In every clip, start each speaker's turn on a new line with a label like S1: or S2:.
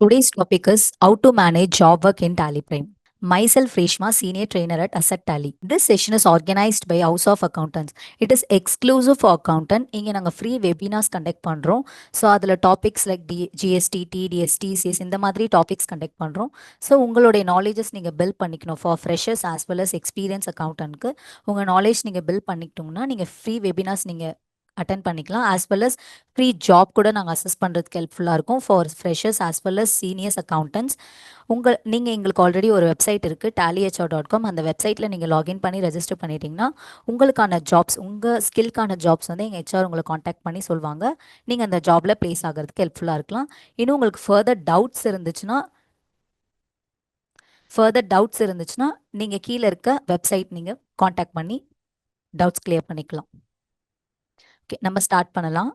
S1: Today's topic is how to manage job work in Tally Prime. Myself, Reshma, Senior Trainer at Asset Tally. This session is organized by House of Accountants. It is exclusive for accountant. இங்கே நாங்கள் free webinars conduct பண்ணுறோம். So அதில் topics like GST TDS TCS இந்த மாதிரி topics conduct பண்ணுறோம். So உங்களுடைய knowledges நீங்கள் build பண்ணிக்கணும் for freshers as well as experience அக்கௌண்டன்ட்க்கு உங்கள் நாலேஜ் நீங்கள் பில்ட் பண்ணிக்கிட்டோம்னா நீங்கள் ஃப்ரீ வெபினார்ஸ் நீங்கள் அட்டன் பண்ணிக்கலாம் as well as free job கூட நாங்கள் அசஸ் பண்ணுறதுக்கு ஹெல்ப்ஃபுல்லாக இருக்கும் for freshers as well as seniors accountants. நீங்கள் எங்களுக்கு ஆல்ரெடி ஒரு வெப்சைட் இருக்குது tallyhr.com. அந்த வெப்சைட்டில் நீங்கள் லாகின் பண்ணி ரெஜிஸ்டர் பண்ணிட்டீங்கன்னா உங்களுக்கான ஜாப்ஸ் உங்கள் ஸ்கில்கான ஜாப்ஸ் வந்து எங்கள் ஹெச்ஆர் உங்களை காண்டாக்ட் பண்ணி சொல்லுவாங்க. நீங்கள் அந்த ஜாபில் ப்ளேஸ் ஆகிறதுக்கு ஹெல்ப்ஃபுல்லாக இருக்கலாம். இன்னும் உங்களுக்கு ஃபர்தர் டவுட்ஸ் இருந்துச்சுன்னா நீங்கள் கீழே இருக்க வெப்சைட் நீங்கள் காண்டாக்ட் பண்ணி டவுட்ஸ் கிளியர் பண்ணிக்கலாம். ஓகே, நம்ம ஸ்டார்ட் பண்ணலாம்.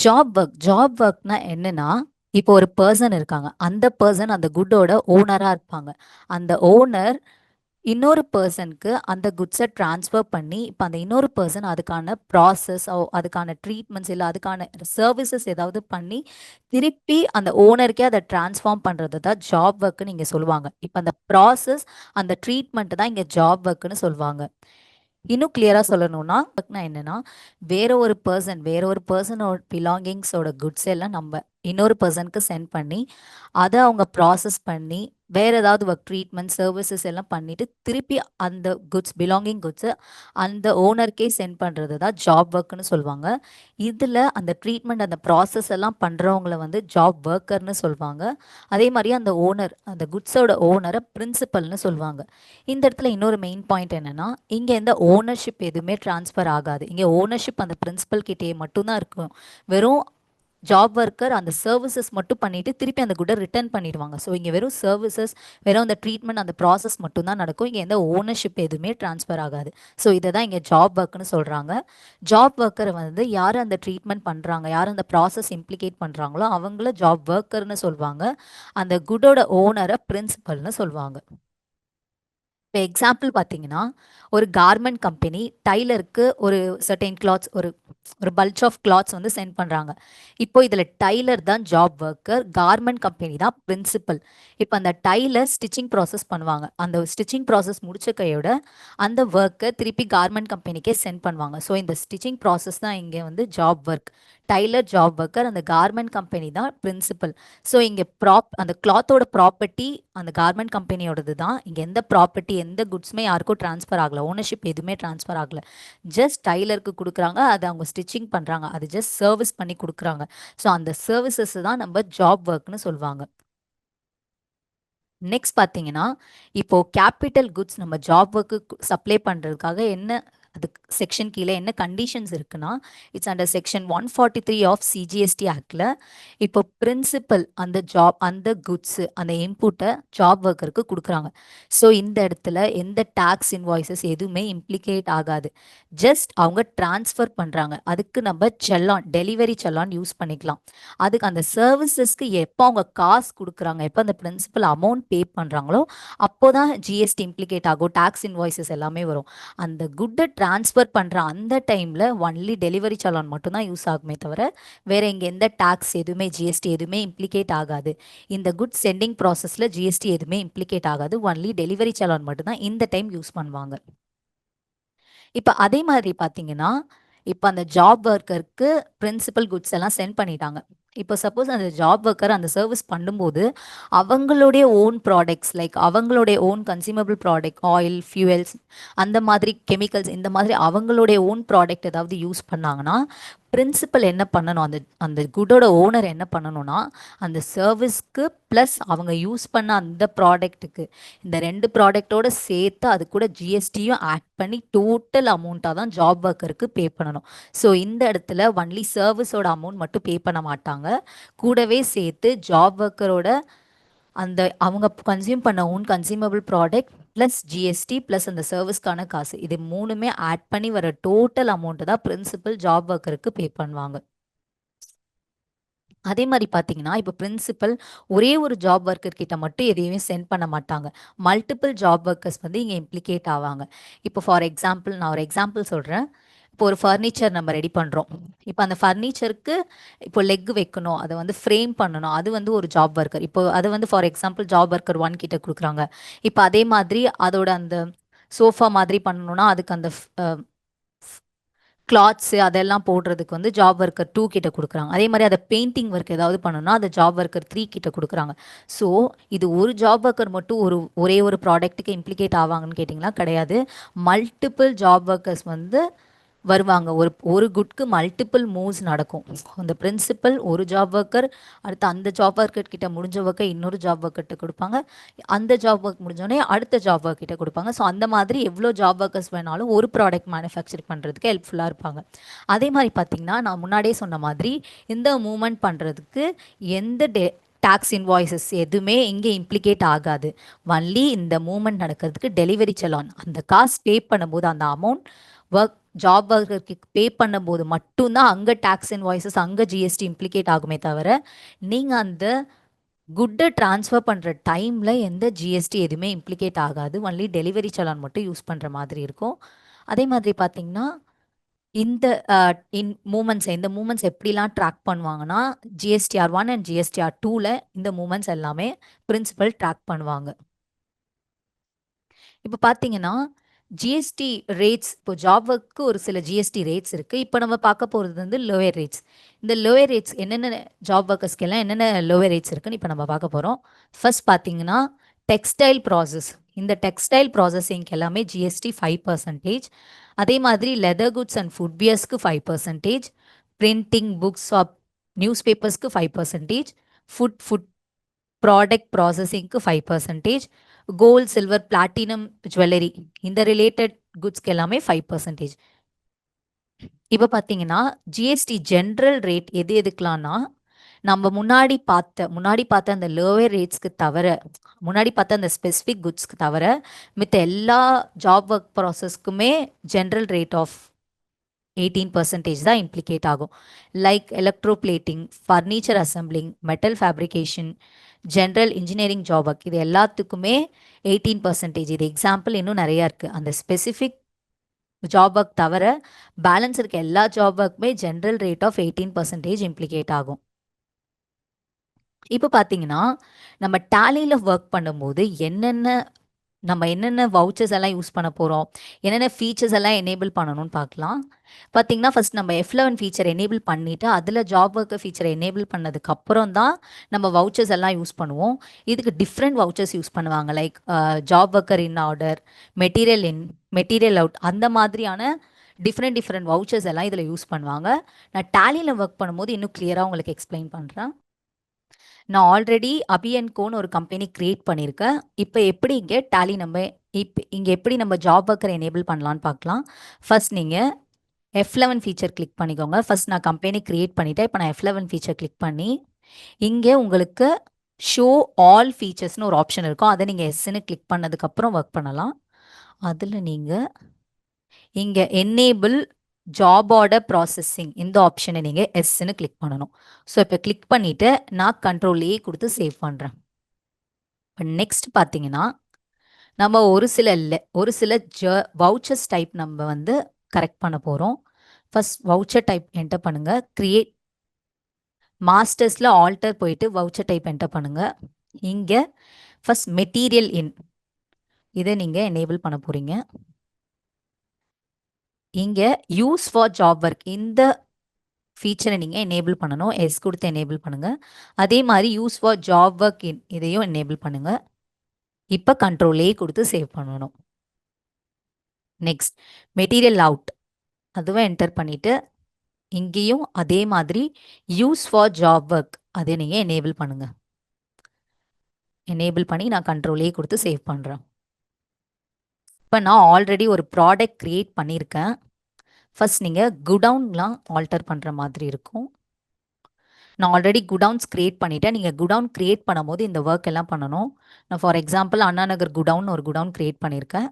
S1: ஜாப் ஒர்க்னா என்னன்னா, இப்போ ஒரு பர்சன் இருக்காங்க. அந்த பர்சன் அந்த குட்டோட ஓனரா இருப்பாங்க. அந்த ஓனர் இன்னொரு பர்சனுக்கு அந்த குட்ஸை ட்ரான்ஸ்ஃபர் பண்ணி இப்போ அந்த இன்னொரு பர்சன் அதுக்கான ப்ராசஸ் அதுக்கான ட்ரீட்மெண்ட்ஸ் இல்லை அதுக்கான சர்வீசஸ் ஏதாவது பண்ணி திருப்பி அந்த ஓனருக்கே அதை ட்ரான்ஸ்ஃபார்ம் பண்ணுறது தான் ஜாப் ஒர்க்குன்னு இங்கே சொல்லுவாங்க. இப்போ அந்த ப்ராசஸ் அந்த ட்ரீட்மெண்ட் தான் இங்கே ஜாப் ஒர்க்குன்னு சொல்லுவாங்க. இன்னும் கிளியரா சொல்லணும்னா என்னன்னா வேற ஒரு பர்சனோட பிலாங்கிங்ஸோட குட்ஸ் எல்லாம் நம்ம இன்னொரு பர்சனுக்கு சென்ட் பண்ணி அதை அவங்க ப்ராசஸ் பண்ணி வேற ஏதாவது ஒர்க் ட்ரீட்மெண்ட் சர்வீசஸ் எல்லாம் பண்ணிட்டு திருப்பி அந்த பிலாங்கிங் குட்ஸை அந்த ஓனருக்கே சென்ட் பண்ணுறது தான் ஜாப் ஒர்க்னு சொல்லுவாங்க. இதில் அந்த ட்ரீட்மெண்ட் அந்த ப்ராசஸ் எல்லாம் பண்ணுறவங்கள வந்து ஜாப் ஒர்க்கர்னு சொல்லுவாங்க. அதே மாதிரி அந்த குட்ஸோட ஓனரை பிரின்சிபல்னு சொல்லுவாங்க. இந்த இடத்துல இன்னொரு மெயின் பாயிண்ட் என்னன்னா, இங்கே எந்த ஓனர்ஷிப் எதுவுமே டிரான்ஸ்ஃபர் ஆகாது. இங்கே ஓனர்ஷிப் அந்த பிரின்சிபல் கிட்டே மட்டும்தான் இருக்கும். வெறும் ஜாப் ஒர்க்கர் அந்த சர்வீசஸ் மட்டும் பண்ணிட்டு திருப்பி அந்த குட்டை ரிட்டர்ன் பண்ணிடுவாங்க. ஸோ இங்கே வெறும் சர்வீசஸ் வெறும் அந்த ட்ரீட்மெண்ட் அந்த ப்ராசஸ் மட்டும்தான் நடக்கும். இங்கே எந்த ஓனர்ஷிப் எதுவுமே டிரான்ஸ்ஃபர் ஆகாது. ஸோ இதை தான் இங்கே ஜாப் ஒர்க்னு சொல்கிறாங்க. ஜாப் ஒர்க்கரை வந்து யார் அந்த ட்ரீட்மெண்ட் பண்ணுறாங்க, யார் அந்த ப்ராசஸ் இம்ப்ளிகேட் பண்ணுறாங்களோ அவங்கள ஜாப் ஒர்க்கர்னு சொல்லுவாங்க. அந்த குட்டோட ஓனரை பிரின்சிபல்னு சொல்லுவாங்க. இப்போ எக்ஸாம்பிள் பார்த்தீங்கன்னா, ஒரு கார்மெண்ட் கம்பெனி டைலருக்கு ஒரு சர்டைன் கிளாத்ஸ் ஒரு பல்ச் ஆஃப் கிளாத்ஸ் வந்து சென்ட் பண்ணுறாங்க. இப்போ இதில் டைலர் தான் ஜாப் ஒர்க்கர், கார்மெண்ட் கம்பெனி தான் பிரின்சிபல். இப்போ அந்த டைலர் ஸ்டிச்சிங் ப்ராசஸ் பண்ணுவாங்க. அந்த ஸ்டிச்சிங் ப்ராசஸ் முடிச்ச கையோட அந்த ஒர்க்கை திருப்பி கார்மெண்ட் கம்பெனிக்கே சென்ட் பண்ணுவாங்க. ஸோ இந்த ஸ்டிச்சிங் ப்ராசஸ் தான் இங்கே வந்து job work. Tailor job worker, அந்த கார்மெண்ட் கம்பெனி தான் பிரின்சிபல். ஸோ இங்கே அந்த கிளாத்தோட ப்ராப்பர்ட்டி அந்த கார்மெண்ட் கம்பெனியோடது தான். இங்கே எந்த ப்ராப்பர்ட்டி எந்த குட்ஸுமே யாருக்கும் ட்ரான்ஸ்ஃபர் ஆகலை, ஓனர்ஷிப் எதுவுமே ட்ரான்ஸ்ஃபர் ஆகலை. ஜஸ்ட் டைலருக்கு கொடுக்குறாங்க, அதை அவங்க ஸ்டிச்சிங் பண்ணுறாங்க, அது ஜஸ்ட் சர்வீஸ் பண்ணி கொடுக்குறாங்க. ஸோ அந்த சர்வீசஸ் தான் நம்ம ஜாப் ஒர்க்னு சொல்லுவாங்க. நெக்ஸ்ட் பார்த்தீங்கன்னா, இப்போ கேபிட்டல் குட்ஸ் நம்ம ஜாப் ஒர்க்கு சப்ளை பண்ணுறதுக்காக என்ன அது செக்ஷன் கீழே என்ன கண்டிஷன்ஸ் இருக்குன்னா, it's under section 143 of CGST ஆக்டில் இப்போ பிரின்சிபல் அந்த குட்ஸு அந்த இன்புட்டை ஜாப் ஒர்க்கருக்கு கொடுக்குறாங்க. ஸோ இந்த இடத்துல எந்த டேக்ஸ் இன்வாய்ஸஸ் எதுவுமே இம்ப்ளிகேட் ஆகாது. ஜஸ்ட் அவங்க டிரான்ஸ்ஃபர் பண்ணுறாங்க. அதுக்கு நம்ம டெலிவரி செல்லான் யூஸ் பண்ணிக்கலாம். அதுக்கு அந்த சர்வீசஸ்க்கு எப்போ அவங்க காசு கொடுக்குறாங்க, எப்போ அந்த பிரின்சிபல் அமௌண்ட் பே பண்ணுறாங்களோ அப்போ தான் ஜிஎஸ்டி இம்ப்ளிகேட் ஆகும், டேக்ஸ் இன்வாய்ஸஸ் எல்லாமே வரும். அந்த குட்டை ட்ரான்ஸ்ஃபர் பண்ணுற அந்த டைமில் ஒன்லி டெலிவரி சலான் மட்டும்தான் யூஸ் ஆகுமே தவிர வேற இங்கே எந்த டேக்ஸ் எதுவுமே ஜிஎஸ்டி எதுவுமே இம்ப்ளிகேட் ஆகாது. இந்த குட் சென்டிங் ப்ராசஸில் ஜிஎஸ்டி எதுவுமே இம்ப்ளிகேட் ஆகாது. ஒன்லி டெலிவரி சலான் மட்டும்தான் இந்த டைம் யூஸ் பண்ணுவாங்க. இப்போ அதே மாதிரி பார்த்தீங்கன்னா, இப்போ அந்த ஜாப் ஒர்க்கருக்கு பிரின்சிபல் குட்ஸ் எல்லாம் சென்ட் பண்ணிட்டாங்க. இப்போ சப்போஸ் அந்த ஜாப் ஒர்க்கர் அந்த சர்வீஸ் பண்ணும்போது அவங்களுடைய ஓன் ப்ராடக்ட்ஸ் லைக் அவங்களுடைய own consumable product oil fuels அந்த மாதிரி கெமிக்கல்ஸ் இந்த மாதிரி அவங்களுடைய ஓன் ப்ராடக்ட் ஏதாவது யூஸ் பண்ணாங்கன்னா பிரின்சிபல் என்ன பண்ணணும், அந்த குட்டோட ஓனர் என்ன பண்ணணும்னா அந்த சர்வீஸ்க்கு ப்ளஸ் அவங்க யூஸ் பண்ண அந்த ப்ராடக்ட்டுக்கு இந்த 2 ப்ராடக்டோட சேர்த்து அது கூட ஜிஎஸ்டியும் ஆட் பண்ணி டோட்டல் அமௌண்ட்டாக தான் ஜாப் ஒர்க்கருக்கு பே பண்ணணும். ஸோ இந்த இடத்துல ஒன்லி சர்வீஸோட அமௌண்ட் மட்டும் பே பண்ண மாட்டாங்க, கூடவே சேர்த்து ஜாப் ஒர்க்கரோட அந்த அவங்க கன்சியூம் பண்ண own consumable product plus GST plus அந்த சர்வீஸ்க்கான காசு இது மூணுமே ஆட் பண்ணி வர டோட்டல் அமௌண்ட்டு தான் பிரின்சிபல் ஜாப் ஒர்க்கருக்கு பே பண்ணுவாங்க. அதே மாதிரி பார்த்தீங்கன்னா, இப்போ பிரின்சிபல் ஒரே ஒரு ஜாப் ஒர்க்கர் கிட்ட மட்டும் எதையுமே சென்ட் பண்ண மாட்டாங்க. மல்டிபிள் ஜாப் ஒர்க்கர்ஸ் வந்து இங்கே இம்ப்ளிகேட் ஆவாங்க. இப்போ ஃபார் எக்ஸாம்பிள் நான் ஒரு எக்ஸாம்பிள் சொல்கிறேன். இப்போ ஒரு ஃபர்னிச்சர் நம்ம ரெடி பண்ணுறோம். இப்போ அந்த ஃபர்னிச்சருக்கு இப்போ லெக் வைக்கணும், அதை வந்து ஃப்ரேம் பண்ணணும், அது வந்து ஒரு ஜாப் ஒர்க்கர். இப்போ அது வந்து ஃபார் எக்ஸாம்பிள் ஜாப் ஒர்க்கர் 1 கிட்ட கொடுக்குறாங்க. இப்போ அதே மாதிரி அதோட அந்த சோஃபா மாதிரி பண்ணணும்னா அதுக்கு அந்த கிளாத்ஸு அதெல்லாம் போடுறதுக்கு வந்து ஜாப் ஒர்க்கர் 2 கிட்ட கொடுக்குறாங்க. அதே மாதிரி அதை பெயிண்டிங் ஒர்க் ஏதாவது பண்ணணும்னா அதை ஜாப் ஒர்க்கர் 3 கிட்ட கொடுக்குறாங்க. ஸோ இது ஒரு ஜாப் ஒர்க்கர் மட்டும் ஒரே ஒரு ப்ராடக்ட்டுக்கு இம்ப்ளிகேட் ஆவாங்கன்னு கேட்டிங்கன்னா கிடையாது. மல்டிபிள் ஜாப் ஒர்க்கர்ஸ் வந்து வருவாங்க. ஒரு ஒரு குட்க்கு மல்டிபிள் மூவ்ஸ் நடக்கும். அந்த பிரின்சிபல் ஒரு ஜாப் ஒர்க்கர், அடுத்து அந்த ஜாப் ஒர்க்கர் கிட்ட முடிஞ்ச ஒர்க்கை இன்னொரு ஜாப் ஒர்க்கர்கிட்ட கொடுப்பாங்க. அந்த ஜாப் ஒர்க் முடிஞ்சோடனே அடுத்த ஜாப் ஒர்க் கிட்ட கொடுப்பாங்க. ஸோ அந்த மாதிரி எவ்வளோ ஜாப் ஒர்க்கர்ஸ் வேணாலும் ஒரு ப்ராடக்ட் மேனுஃபேக்சர் பண்ணுறதுக்கு ஹெல்ப்ஃபுல்லாக இருப்பாங்க. அதே மாதிரி பார்த்தீங்கன்னா நான் முன்னாடியே சொன்ன மாதிரி இந்த மூவ்மெண்ட் பண்ணுறதுக்கு எந்த டாக்ஸ் இன்வாய்ஸஸ் எதுவுமே இங்கே இம்ப்ளிகேட் ஆகாது. ஒன்லி இந்த மூவ்மெண்ட் நடக்கிறதுக்கு டெலிவரி செலான் அந்த காசு பே பண்ணும்போது அந்த அமௌண்ட் ஒர்க் ஜாப் ஒர்க்கருக்கு பே பண்ணும்போது மட்டும்தான் அங்கே டேக்ஸ் இன்வாய்ஸஸ் அங்கே ஜிஎஸ்டி இம்ப்ளிகேட் ஆகுமே தவிர நீங்கள் அந்த குட்டை ட்ரான்ஸ்ஃபர் பண்ணுற டைமில் எந்த ஜிஎஸ்டி எதுவுமே இம்ப்ளிகேட் ஆகாது. ஒன்லி டெலிவரி சலான் மட்டும் யூஸ் பண்ணுற மாதிரி இருக்கும். அதே மாதிரி பார்த்தீங்கன்னா இந்த இந்த மூமெண்ட்ஸ் எப்படிலாம் ட்ராக் பண்ணுவாங்கன்னா ஜிஎஸ்டிஆர் 1 அண்ட் ஜிஎஸ்டிஆர் 2ல இந்த மூமெண்ட்ஸ் எல்லாமே பிரின்சிபல் ட்ராக் பண்ணுவாங்க. இப்போ பார்த்தீங்கன்னா ஜிஎஸ்டி ரேட்ஸ் இப்போ ஜாப் ஒர்க்கு ஒரு சில ஜிஎஸ்டி ரேட்ஸ் இருக்குது. இப்போ நம்ம பார்க்க போகிறது வந்து லோயர் ரேட்ஸ். இந்த லோயர் ரேட்ஸ் என்னென்ன ஜாப் ஒர்க்கர்ஸ்க்கெல்லாம் என்னென்ன லோயர் ரேட்ஸ் இருக்குன்னு இப்போ நம்ம பார்க்க போகிறோம். ஃபர்ஸ்ட் பார்த்தீங்கன்னா டெக்ஸ்டைல் ப்ராசஸ். இந்த டெக்ஸ்டைல் ப்ராசஸிங்க்கு எல்லாமே ஜிஎஸ்டி 5%. அதே மாதிரி லெதர் குட்ஸ் அண்ட் ஃபுட்வியர்ஸ்க்கு 5%. பிரிண்டிங் புக்ஸ் ஆஃப் நியூஸ் பேப்பர்ஸ்க்கு 5%. ஃபுட் ப்ராடக்ட் ப்ராசஸிங்க்கு 5%. கோல்ட் சில்வர் பிளாட்டினம் ஜுவல்லரி இந்த ரிலேட்டட் குட்ஸ்க்கு எல்லாமே 5%. இப்போ பார்த்தீங்கன்னா ஜிஎஸ்டி ஜென்ரல் ரேட் எது எதுக்கலாம்னா நம்ம முன்னாடி பார்த்த அந்த லோவர் ரேட்ஸ்க்கு தவிர முன்னாடி பார்த்த அந்த ஸ்பெசிஃபிக் குட்ஸ்க்கு தவிர மித்த எல்லா ஜாப் ஒர்க் ப்ராசஸ்க்குமே ஜென்ரல் ரேட் ஆஃப் 18% தான் இம்ப்ளிகேட் ஆகும். Like electroplating, furniture assembling, metal fabrication, general engineering job work இது எல்லாத்துக்குமே 18%. இது எக்ஸாம்பிள் இன்னும் நிறையா இருக்குது. அந்த ஸ்பெசிஃபிக் ஜாப் ஒர்க் தவிர பேலன்ஸ் இருக்க எல்லா ஜாப் ஒர்க்குமே ஜென்ரல் ரேட் ஆஃப் 18% இம்ப்ளிகேட் ஆகும். இப்போ பார்த்தீங்கன்னா நம்ம டேலியில் ஒர்க் பண்ணும்போது நம்ம என்னென்ன வவுச்சர்ஸ் எல்லாம் யூஸ் பண்ண போகிறோம், என்னென்ன ஃபீச்சர்ஸ் எல்லாம் எனேபிள் பண்ணணும்னு பார்க்கலாம். பார்த்தீங்கன்னா ஃபர்ஸ்ட் நம்ம F11 ஃபீச்சர் எனேபிள் பண்ணிவிட்டு அதில் ஜாப் ஒர்க்கர் ஃபீச்சரை எனேபிள் பண்ணதுக்கப்புறம் தான் நம்ம வவுச்சர்ஸ் எல்லாம் யூஸ் பண்ணுவோம். இதுக்கு டிஃப்ரெண்ட் வவுச்சர்ஸ் யூஸ் பண்ணுவாங்க. Like job worker in order, material in, material out, அந்த மாதிரியான டிஃப்ரெண்ட் வவுச்சர்ஸ் எல்லாம் இதில் யூஸ் பண்ணுவாங்க. நான் டேலியில் ஒர்க் பண்ணும்போது இன்னும் கிளியராக உங்களுக்கு எக்ஸ்பிளைன் பண்ணுறேன். நான் ஆல்ரெடி அபியன்கோன்னு ஒரு கம்பெனி கிரியேட் பண்ணியிருக்கேன். இப்போ எப்படி இங்கே டேலி இங்கே எப்படி நம்ம ஜாப் ஒர்க்கரை எனேபிள் பண்ணலான்னு பார்க்கலாம். ஃபர்ஸ்ட் நீங்கள் F11 ஃபீச்சர் கிளிக் பண்ணிக்கோங்க. ஃபர்ஸ்ட் நான் கம்பெனி கிரியேட் பண்ணிவிட்டேன். இப்போ நான் F11 ஃபீச்சர் கிளிக் பண்ணி இங்கே உங்களுக்கு ஷோ ஆல் ஃபீச்சர்ஸ்னு ஒரு ஆப்ஷன் இருக்கும். அதை நீங்கள் எஸ்ன்னு கிளிக் பண்ணதுக்கப்புறம் ஒர்க் பண்ணலாம். அதில் நீங்கள் இங்கே என்னேபிள் ஜாப் ஆர்டர் ப்ராசஸிங் இந்த ஆப்ஷனை நீங்கள் எஸ்ன்னு கிளிக் பண்ணணும். ஸோ இப்போ கிளிக் பண்ணிவிட்டு நான் கண்ட்ரோல் கொடுத்து சேவ் பண்ணுறேன். இப்போ நெக்ஸ்ட் பார்த்தீங்கன்னா நம்ம ஒரு சில வவுச்சர்ஸ் டைப் நம்ம வந்து கரெக்ட் பண்ண போகிறோம். ஃபர்ஸ்ட் வவுச்சர் டைப் என்டர் பண்ணுங்கள். கிரியேட் மாஸ்டர்ஸில் ஆல்டர் போயிட்டு வவுச்சர் டைப் என்டர் பண்ணுங்கள். இங்கே ஃபர்ஸ்ட் மெட்டீரியல் இன் இதை நீங்கள் எனேபிள் பண்ண போகிறீங்க. இங்கே யூஸ் ஃபார் ஜாப் ஒர்க் இந்த ஃபீச்சரை நீங்கள் எனேபிள் பண்ணணும். எஸ் கொடுத்து எனேபிள் பண்ணுங்கள். அதே மாதிரி use for job work in இதையும் எனேபிள் பண்ணுங்கள். இப்போ கண்ட்ரோல் கொடுத்து சேவ் பண்ணணும். நெக்ஸ்ட் மெட்டீரியல் அவுட் அதுவும் என்டர் பண்ணிவிட்டு இங்கேயும் அதே மாதிரி யூஸ் ஃபார் ஜாப் ஒர்க் அதை நீங்கள் எனேபிள் பண்ணுங்கள். எனேபிள் பண்ணி நான் கண்ட்ரோல் கொடுத்து சேவ் பண்ணுறேன். இப்போ நான் ஆல்ரெடி ஒரு ப்ராடக்ட் க்ரியேட் பண்ணியிருக்கேன். ஃபர்ஸ்ட் நீங்கள் குடவுன்லாம் ஆல்டர் பண்ணுற மாதிரி இருக்கும். நான் ஆல்ரெடி குடவுன்ஸ் க்ரியேட் பண்ணிவிட்டேன். நீங்கள் குடவுன் க்ரியேட் பண்ணும்போது இந்த ஒர்க் எல்லாம் பண்ணணும். நான் for example Anna Nagar godown ஒரு குடவுன் க்ரியேட் பண்ணியிருக்கேன்.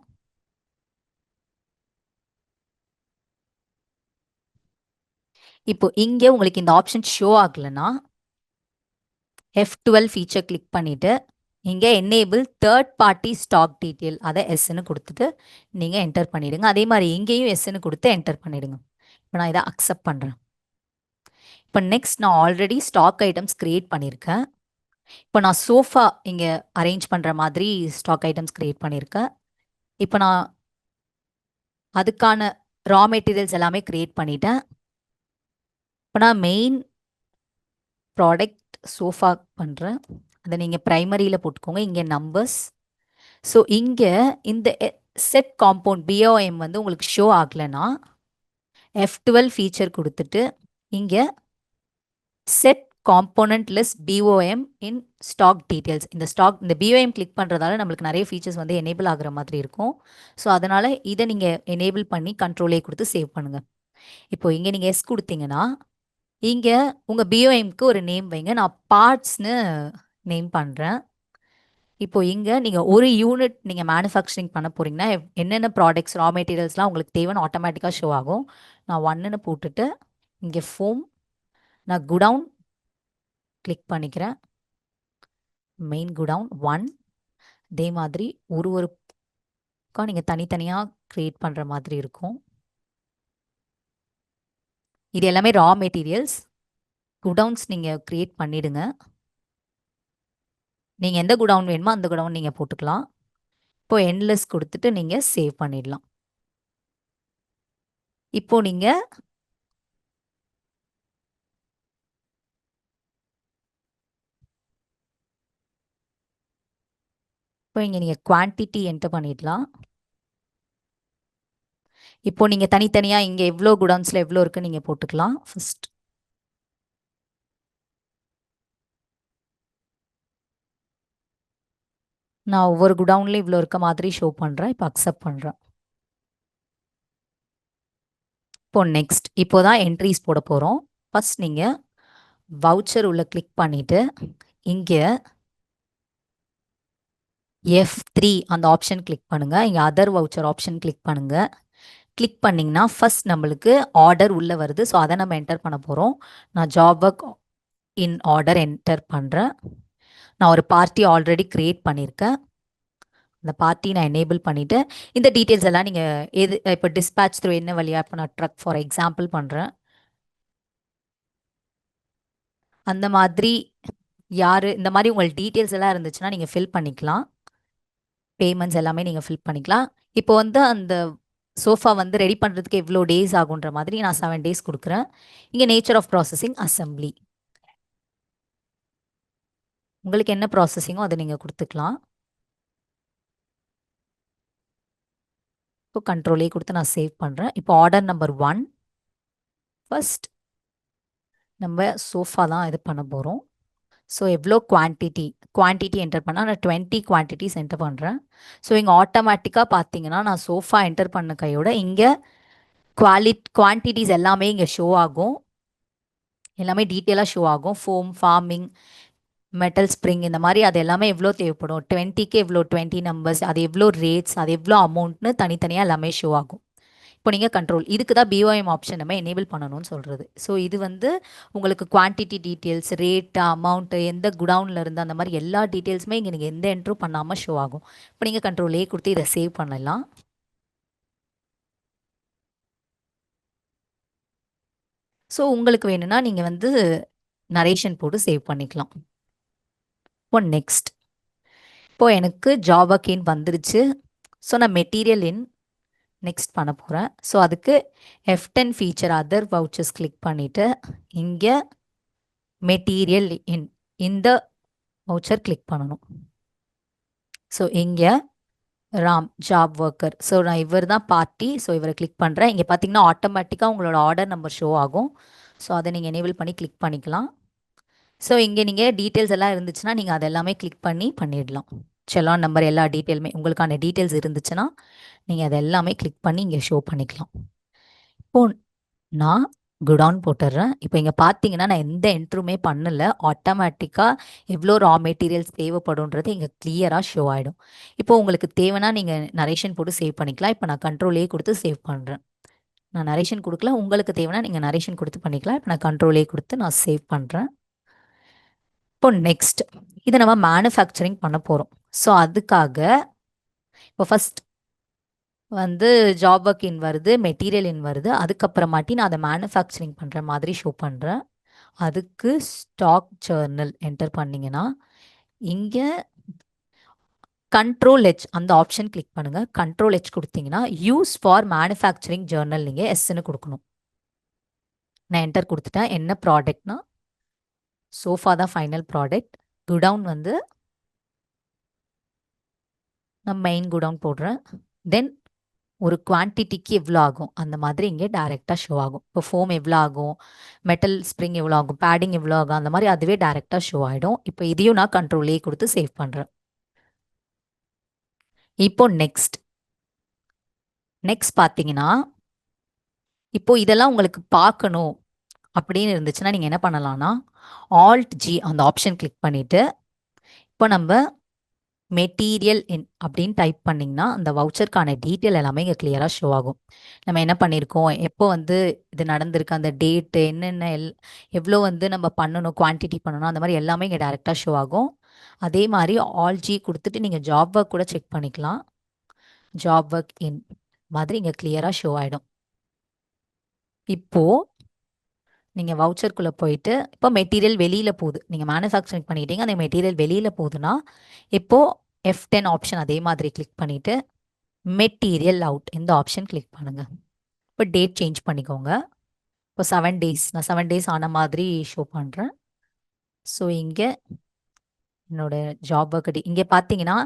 S1: இப்போ இங்கே உங்களுக்கு இந்த ஆப்ஷன் ஷோ ஆகலைன்னா F12 ஃபீச்சர் கிளிக் பண்ணிவிட்டு இங்கே enable third party stock detail அதை எஸ்ன்னு கொடுத்துட்டு நீங்கள் என்டர் பண்ணிவிடுங்க. அதே மாதிரி இங்கேயும் எஸ்ன்னு கொடுத்து என்டர் பண்ணிவிடுங்க. இப்போ நான் இதை அக்செப்ட் பண்ணுறேன். இப்போ நெக்ஸ்ட் நான் ஆல்ரெடி ஸ்டாக் ஐட்டம்ஸ் கிரியேட் பண்ணியிருக்கேன். இப்போ நான் சோஃபா இங்கே அரேஞ்ச் பண்ணுற மாதிரி ஸ்டாக் ஐட்டம்ஸ் கிரியேட் பண்ணியிருக்கேன். இப்போ நான் அதுக்கான ரா மெட்டீரியல்ஸ் எல்லாமே கிரியேட் பண்ணிட்டேன். இப்போ நான் மெயின் ப்ராடக்ட் சோஃபா பண்ணுறேன். அதை நீங்கள் ப்ரைமரியில் போட்டுக்கோங்க. இங்கே நம்பர்ஸ். ஸோ இங்கே இந்த செட் காம்பவுண்ட் பிஓஎம் வந்து உங்களுக்கு ஷோ ஆகலைன்னா F12 ஃபீச்சர் கொடுத்துட்டு இங்கே set component list BOM in stock details. இந்த பிஓஎம் கிளிக் பண்ணுறதால நம்மளுக்கு நிறைய ஃபீச்சர்ஸ் வந்து எனேபிள் ஆகிற மாதிரி இருக்கும். ஸோ அதனால் இதை நீங்கள் எனேபிள் பண்ணி கண்ட்ரோலே கொடுத்து சேவ் பண்ணுங்கள். இப்போ இங்கே நீங்கள் எஸ் கொடுத்தீங்கன்னா இங்கே உங்கள் பிஓஎம்க்கு ஒரு நேம் வைங்க. நான் பார்ட்ஸ்னு நேம் பண்ணுறேன். இப்போ இங்கே நீங்கள் ஒரு யூனிட் நீங்கள் மேனுஃபேக்சரிங் பண்ண போகிறீங்கன்னா என்னென்ன ப்ராடக்ட்ஸ் ரா மெட்டீரியல்ஸ்லாம் உங்களுக்கு தேவைன்னு ஆட்டோமேட்டிக்காக ஷோ ஆகும். நான் ஒன்றுன்னு போட்டுட்டு இங்கே ஃபோம் நான் குடவுன் கிளிக் பண்ணிக்கிறேன். Main godown 1. அதே மாதிரி ஒரு நீங்கள் தனித்தனியாக க்ரியேட் பண்ணுற மாதிரி இருக்கும். இது எல்லாமே ரா மெட்டீரியல்ஸ். குடவுன்ஸ் நீங்கள் க்ரியேட் பண்ணிவிடுங்க. நீங்கள் எந்த குடவுன் வேணுமோ அந்த குடவுன் நீங்கள் போட்டுக்கலாம். இப்போ எண்ட்லெஸ் கொடுத்துட்டு நீங்கள் சேவ் பண்ணிடலாம். இப்போ நீங்கள் இப்போ இங்கே நீங்கள் குவான்டிட்டி என்டர் பண்ணிடலாம். இப்போ நீங்கள் தனித்தனியாக இங்கே எவ்வளோ குடவுன்ஸில் எவ்வளோ இருக்குன்னு நீங்கள் போட்டுக்கலாம். ஃபர்ஸ்ட் நான் ஒவ்வொரு குடவுன்லேயும் இவ்வளோ இருக்க மாதிரி ஷோ பண்ணுறேன். இப்போ அக்செப்ட் பண்ணுறேன். இப்போ நெக்ஸ்ட் இப்போ தான் என்ட்ரிஸ் போட போகிறோம். ஃபர்ஸ்ட் நீங்கள் வவுச்சர் உள்ள கிளிக் பண்ணிவிட்டு இங்கே F3 அந்த ஆப்ஷன் கிளிக் பண்ணுங்கள். இங்கே அதர் வவுச்சர் ஆப்ஷன் கிளிக் பண்ணுங்கள். கிளிக் பண்ணிங்கன்னா ஃபர்ஸ்ட் நம்மளுக்கு ஆர்டர் உள்ளே வருது. ஸோ அதை நம்ம என்டர் பண்ண போகிறோம். நான் job work in order enter பண்ணுறேன். நான் ஒரு பார்ட்டி ஆல்ரெடி க்ரியேட் பண்ணியிருக்கேன். அந்த பார்ட்டி நான் எனேபிள் பண்ணிவிட்டு இந்த டீட்டெயில்ஸ் எல்லாம் நீங்கள் இப்போ டிஸ்பேச் த்ரூ என்ன வழியாக இப்போ நான் ட்ரக் ஃபார் எக்ஸாம்பிள் பண்ணுறேன். அந்த மாதிரி இந்த மாதிரி உங்கள் டீட்டெயில்ஸ் எல்லாம் இருந்துச்சுன்னா நீங்கள் ஃபில் பண்ணிக்கலாம். பேமெண்ட்ஸ் எல்லாமே நீங்கள் ஃபில் பண்ணிக்கலாம். இப்போ வந்து அந்த சோஃபா வந்து ரெடி பண்ணுறதுக்கு எவ்வளோ டேஸ் ஆகுன்ற மாதிரி நான் 7 days கொடுக்குறேன். இங்கே நேச்சர் ஆஃப் ப்ராசஸிங் அசம்பிளி. உங்களுக்கு என்ன ப்ராசஸிங்கோ அதை நீங்கள் கொடுத்துக்கலாம். இப்போ கண்ட்ரோலே கொடுத்து நான் சேவ் பண்ணுறேன். இப்போ ஆர்டர் நம்பர் 1 ஃபர்ஸ்ட் நம்ம சோஃபா தான் இது பண்ண போகிறோம். ஸோ எவ்வளோ குவான்டிட்டி என்டர் பண்ணால் நான் 20 குவான்டிட்டிஸ் என்டர் பண்ணுறேன். ஸோ இங்கே ஆட்டோமேட்டிக்காக பார்த்தீங்கன்னா நான் சோஃபா என்டர் பண்ண கையோட இங்கே குவான்டிட்டிஸ் எல்லாமே இங்கே ஷோ ஆகும். எல்லாமே டீட்டெயிலாக ஷோ ஆகும். ஃபோம், ஃபார்மிங், மெட்டல் ஸ்ப்ரிங் இந்த மாதிரி அது எல்லாமே எவ்வளோ தேவைப்படும், 20க்கு எவ்வளோ 20 நம்பர்ஸ், அது எவ்வளோ ரேட்ஸ், அது எவ்வளோ அமௌண்ட்னு தனித்தனியாக எல்லாமே ஷோ ஆகும். இப்போ நீங்கள் கண்ட்ரோல் இதுக்கு தான் பிஓஎம் ஆப்ஷன் நம்ம எனேபிள் பண்ணணும்னு சொல்கிறது. ஸோ இது வந்து உங்களுக்கு குவான்டிட்டி டீட்டெயில்ஸ், ரேட்டு, அமௌண்ட்டு, எந்த குடவுனில் இருந்து அந்த மாதிரி எல்லா டீட்டெயில்ஸுமே இங்கே நீங்கள் எந்த என்ட்ரும் பண்ணாமல் ஷோ ஆகும். இப்போ நீங்கள் கண்ட்ரோலே கொடுத்து இதை சேவ் பண்ணலாம். ஸோ உங்களுக்கு வேணும்னா நீங்கள் வந்து நரேஷன் போட்டு சேவ் பண்ணிக்கலாம். இப்போ நெக்ஸ்ட் இப்போ எனக்கு ஜாவா கீன் வந்துருச்சு. ஸோ நான் மெட்டீரியல் இன் நெக்ஸ்ட் பண்ண போகிறேன். ஸோ அதுக்கு F10 feature other vouchers click பண்ணிவிட்டு இங்கே மெட்டீரியல் இன் இந்த வவுச்சர் கிளிக் பண்ணணும். ஸோ இங்கே ராம் ஜாப் ஒர்க்கர். ஸோ நான் இவர் தான் பார்ட்டி. ஸோ இவரை கிளிக் பண்ணுறேன். இங்கே பார்த்தீங்கன்னா ஆட்டோமேட்டிக்காக உங்களோட ஆர்டர் நம்பர் ஷோ ஆகும். ஸோ அதை நீங்கள் எனேபிள் பண்ணி கிளிக் பண்ணிக்கலாம். ஸோ இங்கே நீங்கள் டீட்டெயில்ஸ் எல்லாம் இருந்துச்சுன்னா நீங்கள் அதை எல்லாமே கிளிக் பண்ணி பண்ணிடலாம். செலான் நம்பர் எல்லா டீட்டெயிலுமே உங்களுக்கான டீட்டெயில்ஸ் இருந்துச்சுன்னா நீங்கள் அதை எல்லாமே கிளிக் பண்ணி இங்கே ஷோ பண்ணிக்கலாம். இப்போ நான் குடவுன் போட்டுடுறேன். இப்போ இங்கே பார்த்தீங்கன்னா நான் எந்த என்ட்ருமே பண்ணல. ஆட்டோமேட்டிக்காக எவ்வளோ ரா மெட்டீரியல்ஸ் தேவைப்படும்ன்றது இங்கே கிளியராக ஷோ ஆகிடும். இப்போ உங்களுக்கு தேவைன்னா நீங்கள் நரேஷன் போட்டு சேவ் பண்ணிக்கலாம். இப்போ நான் கண்ட்ரோலே கொடுத்து சேவ் பண்ணுறேன். நான் நரேஷன் கொடுக்கல. உங்களுக்கு தேவைன்னா நீங்கள் நரேஷன் கொடுத்து பண்ணிக்கலாம். இப்போ நான் கண்ட்ரோலே கொடுத்து நான் சேவ் பண்ணுறேன். இப்போ நெக்ஸ்ட் இதை நம்ம மேனுஃபேக்சரிங் பண்ண போகிறோம். ஸோ அதுக்காக இப்போ ஃபஸ்ட் வந்து ஜாப் ஒர்க் இன் வருது, மெட்டீரியல் இன் வருது. அதுக்கப்புறமாட்டி நான் அதை மேனுஃபேக்சரிங் பண்ணுற மாதிரி ஷோ பண்ணுறேன். அதுக்கு ஸ்டாக் ஜர்னல் என்டர் பண்ணீங்கன்னா இங்கே கண்ட்ரோல் ஹெச் அந்த ஆப்ஷன் கிளிக் பண்ணுங்க. கண்ட்ரோல் ஹெச் கொடுத்தீங்கன்னா யூஸ் ஃபார் மேனுஃபேக்சரிங் ஜர்னல் நீங்கள் எஸ்ன்னு கொடுக்கணும். நான் என்டர் கொடுத்துட்டேன். என்ன ப்ராடக்ட்னா சோஃபா தான் ஃபைனல் ப்ராடக்ட். குடவுன் வந்து நான் மெயின் குடவுன் போடுறேன். தென் ஒரு குவான்டிட்டிக்கு எவ்வளோ ஆகும் அந்த மாதிரி இங்கே டைரெக்டாக ஷோ ஆகும். இப்போ ஃபோம் எவ்வளோ ஆகும், மெட்டல் ஸ்ப்ரிங் எவ்வளோ ஆகும், பேடிங் எவ்வளோ ஆகும், அந்த மாதிரி அதுவே டைரெக்டாக ஷோ ஆகிடும். இப்போ இதையும் நான் கண்ட்ரோலே கொடுத்து சேவ் பண்ணுறேன். இப்போ நெக்ஸ்ட் நெக்ஸ்ட் பார்த்தீங்கன்னா இப்போ இதெல்லாம் உங்களுக்கு பார்க்கணும் அப்படின்னு இருந்துச்சுன்னா நீங்கள் என்ன பண்ணலாம்னா ஆல்ட் ஜி அந்த ஆப்ஷன் கிளிக் பண்ணிவிட்டு இப்போ நம்ம மெட்டீரியல் இன் அப்படின்னு டைப் பண்ணிங்கன்னா அந்த வவுச்சருக்கான டீட்டெயில் எல்லாமே இங்கே கிளியராக ஷோ ஆகும். நம்ம என்ன பண்ணியிருக்கோம், எப்போ வந்து இது நடந்திருக்கு, அந்த டேட்டு என்னென்ன எவ்வளோ வந்து நம்ம பண்ணணும், குவான்டிட்டி பண்ணணும், அந்த மாதிரி எல்லாமே இங்கே டேரெக்டாக ஷோ ஆகும். அதே மாதிரி ஆல் ஜி கொடுத்துட்டு நீங்கள் ஜாப் ஒர்க் கூட செக் பண்ணிக்கலாம். ஜாப் ஒர்க் இன் மாதிரி இங்கே கிளியராக ஷோ ஆகிடும். இப்போது நீங்கள் வவுச்சருக்குள்ளே போயிட்டு இப்போ மெட்டீரியல் வெளியில் போகுது, நீங்கள் மேனுஃபேக்சரிங் பண்ணிட்டீங்க, அந்த மெட்டீரியல் வெளியில் போகுதுன்னா இப்போது F10 ஆப்ஷன் அதே மாதிரி கிளிக் பண்ணிவிட்டு மெட்டீரியல் அவுட் இந்த ஆப்ஷன் கிளிக் பண்ணுங்கள். இப்போ டேட் சேஞ்ச் பண்ணிக்கோங்க. இப்போ 7 டேஸ், நான் 7 டேஸ் ஆன மாதிரி ஷோ பண்ணுறேன். ஸோ இங்கே என்னோட ஜாப் ஒர்க் இங்கே பார்த்தீங்கன்னா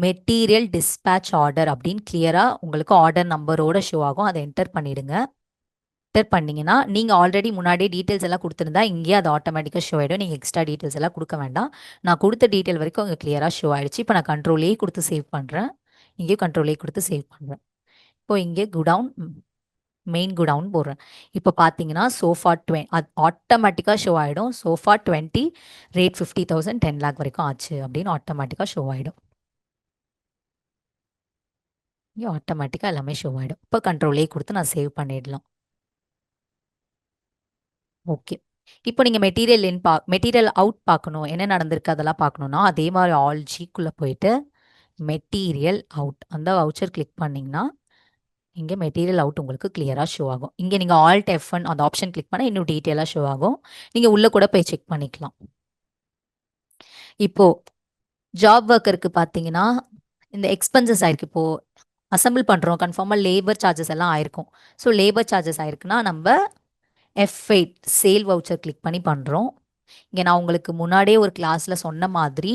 S1: மெட்டீரியல் டிஸ்பேட்ச் ஆர்டர் அப்படின்னு கிளியராக உங்களுக்கு ஆர்டர் நம்பரோட ஷோ ஆகும். அதை என்டர் பண்ணிவிடுங்க. என்டர் பண்ணிங்கன்னா நீங்கள் ஆல்ரெடி முன்னாடியே டீட்டெயில்ஸ் எல்லாம் கொடுத்துருந்தா இங்கேயே அது ஆட்டோமேட்டிக்காக ஷோ ஆகிடும். நீங்கள் எக்ஸ்ட்ரா டீட்டெயில்ஸ் எல்லாம் கொடுக்க வேண்டாம். நான் கொடுத்த டீட்டெயில் வரைக்கும் அங்கே கிளியராக ஷோ ஆகிடுச்சு. இப்போ நான் கண்ட்ரோலே கொடுத்து சேவ் பண்ணுறேன். இங்கேயும் கண்ட்ரோலே கொடுத்து சேவ் பண்ணுறேன். இப்போ இங்கே குடவுன் மெயின் குடவுன் போடுறேன். இப்போ பார்த்தீங்கன்னா சோஃபா அது ஆட்டோமேட்டிக்காக ஷோ ஆகிடும். சோஃபா 20 ரேட் 50,000 10 லேக் வரைக்கும் ஆச்சு அப்படின்னு ஆட்டோமேட்டிக்காக ஷோ ஆகிடும். இங்கே ஆட்டோமேட்டிக்காக எல்லாமே ஷோ ஆகிடும். இப்போ கண்ட்ரோலே கொடுத்து நான் சேவ் பண்ணிடலாம். ஓகே. இப்போ நீங்கள் மெட்டீரியல் அவுட் பார்க்கணும், என்ன நடந்திருக்கு அதெல்லாம் பார்க்கணுன்னா அதே மாதிரி ஆல் ஜிக்குள்ளே போயிட்டு மெட்டீரியல் அவுட் அந்த வவுச்சர் கிளிக் பண்ணிங்கன்னா இங்கே மெட்டீரியல் அவுட் உங்களுக்கு கிளியராக ஷோ ஆகும். இங்கே நீங்கள் ஆல்ட் F1 அந்த ஆப்ஷன் கிளிக் பண்ணால் இன்னும் டீட்டெயிலாக ஷோ ஆகும். நீங்கள் உள்ளே கூட போய் செக் பண்ணிக்கலாம். இப்போது ஜாப் ஒர்க்கருக்கு பார்த்தீங்கன்னா இந்த எக்ஸ்பென்சஸ் ஆயிருக்கு. இப்போது அசம்பிள் பண்ணுறோம், கன்ஃபார்மாக லேபர் சார்ஜஸ் எல்லாம் ஆயிருக்கும். ஸோ லேபர் சார்ஜஸ் ஆயிருக்குன்னா நம்ம F8 சேல் வவுச்சர் கிளிக் பண்ணி பண்ணுறோம். இங்கே நான் உங்களுக்கு முன்னாடியே ஒரு கிளாஸில் சொன்ன மாதிரி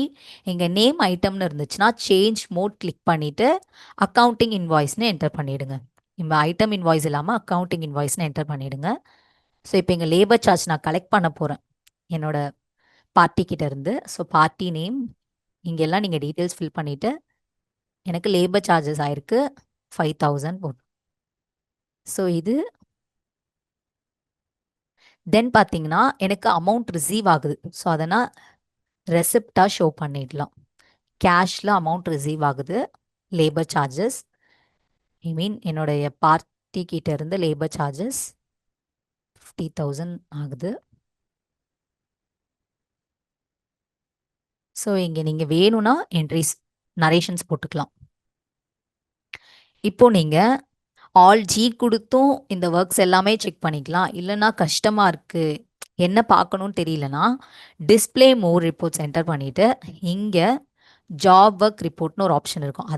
S1: இங்கே நேம் ஐட்டம்னு இருந்துச்சுன்னா சேஞ்ச் மோட் கிளிக் பண்ணிவிட்டு அக்கௌண்டிங் இன்வாய்ஸ்னு என்டர் பண்ணிவிடுங்க. இந்த ஐட்டம் இன்வாய்ஸ் இல்லாமல் அக்கௌண்டிங் இன்வாய்ஸ்னு என்டர் பண்ணிவிடுங்க. ஸோ இப்போ எங்கள் லேபர் சார்ஜ் நான் கலெக்ட் பண்ண போகிறேன் என்னோட பார்ட்டி கிட்ட இருந்து. ஸோ பார்ட்டி நேம் இங்கெல்லாம் நீங்கள் டீட்டெயில்ஸ் ஃபில் பண்ணிவிட்டு எனக்கு லேபர் சார்ஜஸ் ஆயிருக்கு 5,000 போட்டு. ஸோ இது தென் பார்த்தீங்கன்னா எனக்கு அமௌண்ட் ரிசீவ் ஆகுது. ஸோ அதை நான் ரெசிப்டாக ஷோ பண்ணிடலாம். கேஷில் அமௌண்ட் ரிசீவ் ஆகுது, லேபர் சார்ஜஸ் ஐ மீன் என்னுடைய பார்ட்டி கிட்ட இருந்து லேபர் சார்ஜஸ் 50,000 ஆகுது. ஸோ இங்கே நீங்கள் வேணும்னா என்ட்ரிஸ் நரேஷன்ஸ் போட்டுக்கலாம். இப்போ நீங்கள் ஆல் ஜி கொடுத்தும் இந்த ஒர்க்ஸ் எல்லாமே செக் பண்ணிக்கலாம். இல்லைன்னா கஷ்டமாக இருக்குது, என்ன பார்க்கணும்னு தெரியலனா டிஸ்பிளே மோர் ரிப்போர்ட்ஸ் என்டர் பண்ணிவிட்டு இங்கே ஜாப் ஒர்க் ரிப்போர்ட்னு ஒரு ஆப்ஷன் இருக்கும்,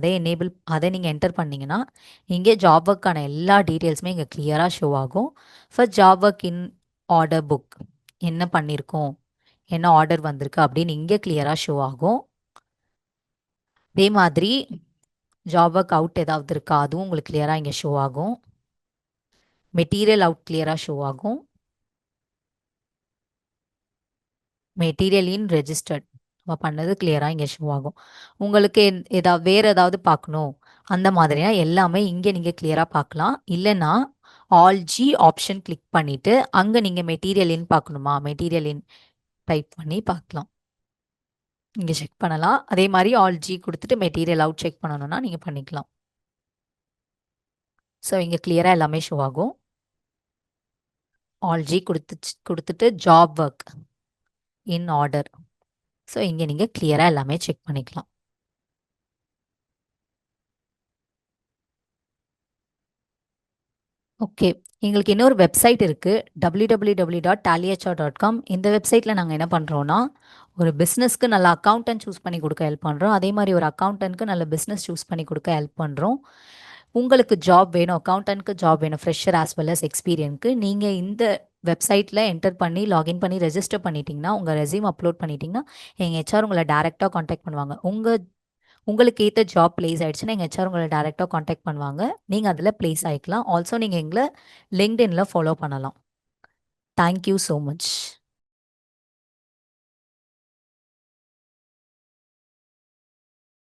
S1: அதை நீங்கள் என்டர் பண்ணிங்கன்னா இங்கே ஜாப் ஒர்க்கான எல்லா டீட்டெயில்ஸுமே இங்கே கிளியராக ஷோ ஆகும். First job work in order book என்ன பண்ணியிருக்கோம், என்ன ஆர்டர் வந்திருக்கு அப்படின்னு இங்கே கிளியராக ஷோ ஆகும். அதே மாதிரி ஜாப் ஒர்க் அவுட் ஏதாவது இருக்கா அதுவும் உங்களுக்கு கிளியராக இங்கே ஷோ ஆகும். மெட்டீரியல் அவுட் கிளியராக ஷோ ஆகும். மெட்டீரியல் இன் ரெஜிஸ்டர்ட் நம்ம பண்ணது கிளியராக இங்கே ஷோ ஆகும். உங்களுக்கு வேறு ஏதாவது பார்க்கணும் அந்த மாதிரினா எல்லாமே இங்கே நீங்கள் கிளியராக பார்க்கலாம். இல்லைன்னா ஆல் ஜி ஆப்ஷன் கிளிக் பண்ணிவிட்டு அங்கே நீங்கள் மெட்டீரியல் இன் பார்க்கணுமா மெட்டீரியல் இன் டைப் பண்ணி பார்க்கலாம், இங்கே செக் பண்ணலாம். அதே மாதிரி ஆல் ஜி கொடுத்துட்டு மெட்டீரியல் அவுட் செக் பண்ணணும்னா நீங்கள் பண்ணிக்கலாம். ஸோ இங்கே கிளியராக எல்லாமே ஷோ ஆகும். ஆல் ஜி கொடுத்துட்டு job work in order. So இங்கே நீங்கள் கிளியராக எல்லாமே செக் பண்ணிக்கலாம். ஓகே. எங்களுக்கு இன்னொரு வெப்சைட் இருக்கு. www.tallyhr.com. இந்த வெப்சைட்ல நாங்க என்ன பண்றோம்னா, ஒரு பிசினஸ்க்கு நல்ல அக்கவுண்டன்ட் சூஸ் பண்ணி குடுக்க ஹெல்ப் பண்றோம். அதே மாரி ஒரு அக்கவுண்டன்ட்க்கு நல்ல பிசினஸ் சூஸ் பண்ணி குடுக்க ஹெல்ப் பண்றோம். உங்களுக்கு ஜாப் வேணும், அக்கவுண்டன்ட்க்கு ஜாப் வேணும், ஃப்ரெஷர் ஆஸ் வெல் அஸ் எக்ஸ்பீரியன்ஸ்க்கு நீங்க இந்த வெப்சைட்ல என்டர் பண்ணி, லாகின் பண்ணி ரெஜிஸ்டர் பண்ணிட்டீங்கன்னா, உங்க ரெஸ்யூம் அப்லோட் பண்ணிட்டீங்கன்னா, எங்க ஹெச்ஆர் உங்கள டைரக்ட்டா கான்டாக்ட் பண்ணுவாங்க. உங்களுக்கு ஏத்த ஜாப் பிளேஸ் ஆயிடுச்சுன்னா, எங்க ஹெச்ஆர் உங்கள டைரக்ட்டா கான்டாக்ட் பண்ணுவாங்க. நீங்க அதுல பிளேஸ் ஆயிக்கலாம். ஆல்சோ நீங்க எங்கள LinkedInல ஃபாலோ பண்ணலாம். Thank you so much.